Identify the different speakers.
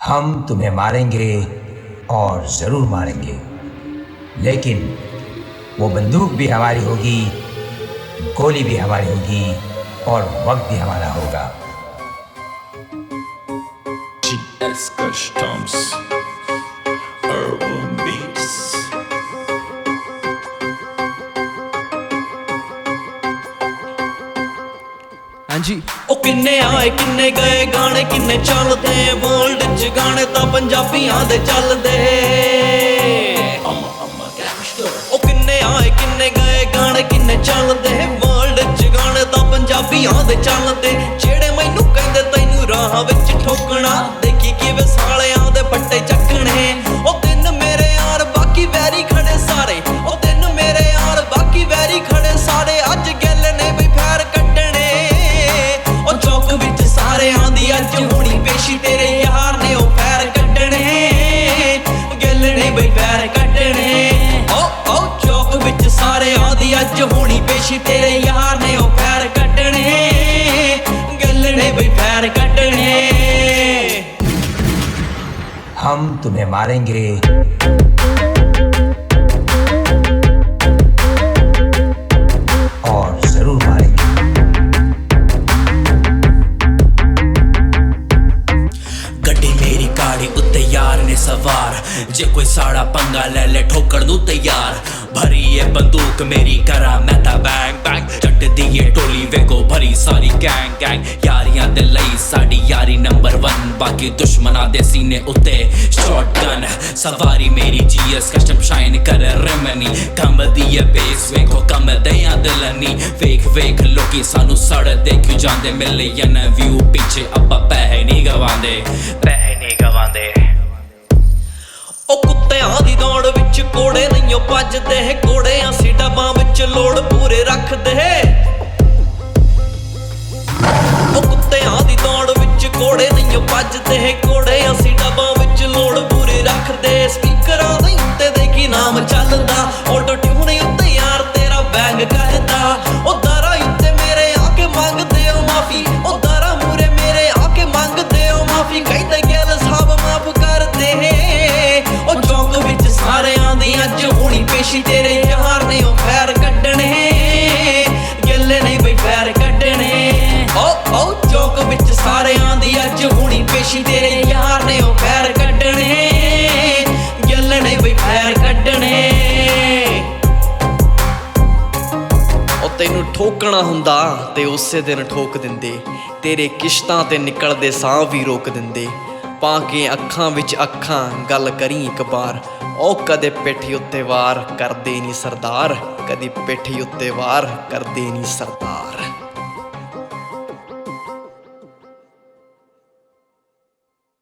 Speaker 1: हम तुम्हें मारेंगे और ज़रूर मारेंगे, लेकिन वो बंदूक भी हमारी होगी, गोली भी हमारी होगी और वक्त भी हमारा होगा।
Speaker 2: GS Customs Urban Beats।
Speaker 3: हाँ जी।
Speaker 4: ओ किन्ने आए किन्ने गए गाने किन्ने चलदे वर्ल्ड च गाने तां पंजाबियां दे चलदे। ओ किन्ने आए किन्ने गए गाने किन्ने चलदे वर्ल्ड च गाने तां पंजाबियां दे चलदे। जेड़े मैनू कहंदे तैनू राह विच ठोकना देखी किवें सालियां दे पट्टे चक्कणे। ओ दिन मेरे यार बाकी वैरी खड़े सारे, ओ दिन मेरे यार बाकी वैरी खड़े सारे। अज गल ने बई फैर कड्डणे ओ चौक विच सारे आंदी अज होनी पेशी तेरे यार ने ओ फैर कड्डणे। गल ने बई फैर कड्डणे ओ चौक विच सारे आंदी अज होनी पेशी तेरे यार ने ओ फैर कड्डणे। गल ने बई फैर कड्डणे।
Speaker 1: हम तुम्हें मारेंगे और ज़रूर मारेंगे।
Speaker 4: गड्डी मेरी गाड़ी उत्ते यार ने सवार, जे कोई साड़ा पंगा ले ले ठोकर दूं तैयार। भरी ये बंदूक मेरी करा मैं ता बैंग बैंग, जट दी ये टोली वेगो भरी सारी गैंग गैंग। यारियां दे लई साडी यारी नंबर 1, बाकी दुश्मना दे सीने उत्ते शॉटगन। सवारी मेरी GS कस्टम शाइन करे रिमनी, कम दी ये बेस वेखो कम दया दिलनी। वेख वेख लोकी सानू सड़ दे क्यों जांदे, मिलियन व्यू पीछे अब्बा पैहे नहीं गवांदे, पैहे नहीं गवांदे। ओ कुत्तियां दी दौड़ विच कोड़े नहीं ओ भजदे, कोड़े असीं डब्बां विच लोड़ पूरे रखदे। ओ कुत्तियां दी दौड़ विच कोड़े नहीं ओ भजदे, कोड़े असीं डब्बां विच लोड़ पूरे रखदे। स्पीकरां दे उत्ते दे की नाम चलदा, ऑटो ट्यून उत्ते यार तेरा बैंग करदा। ओ दारा उत्ते मेरे आके मंगदे ओ माफी, ओ दारा मूरे मेरे आके मंगदे ओ माफी। कहंदे गल साहब माफ कर दे ओ चौक विच सारियां दी अज होनी पेशी तेरे यार ने ओ फैर कड्डणे। गल ने बई फैर कड्डणे ओ चौक विच सारियां दी अज होनी पेशी तेरे यार ने ओ फैर कड्डणे। गल ने बई फैर कड्डणे। ओ तैनू ठोकना हुंदा ते उसे दिन ठोक दिंदे, तेरे किश्तां ते निकलदे साह भी रोक दिंदे। पा के अखां विच अखां गल करी एक बार, ओ कदे पिठ उत्ते वार करदे नी सरदार, कदी पिठ उत्ते वार करदे नी सरदार।